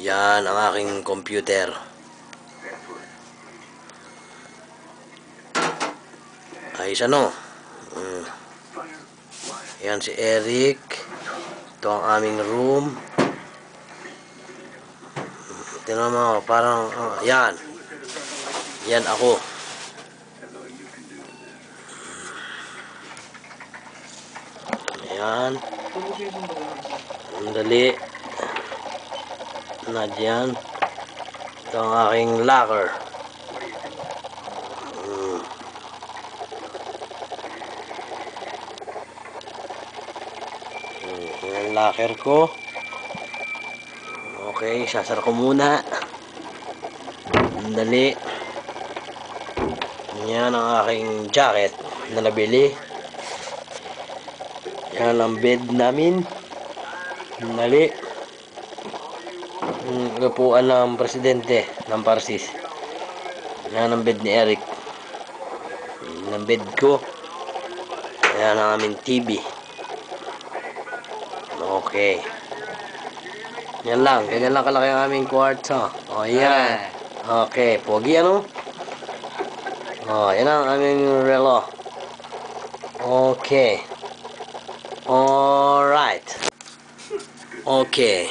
Yan ang aking computer. Ayos ano? Yan si Eric. Ito ang aming room. Tingnan mo, parang, yan. Yan ako. Yan. Dali. Na dyan. Ito ang aking locker. Yung locker ko. Okay, sasara ko muna. Dali. Yan ang aking jacket na nabili. Yan ang bed namin. Dali. Upuan ng presidente ng Parsis. Yan ang bed ni Eric. Yan ang bed ko. Yan ang aming TV. Okay. Yan lang. Ganyan lang kalaki ang aming kwarto. O, yan. Okay. Pogi ano? O, yan ang aming relo. Okay. Alright. Okay.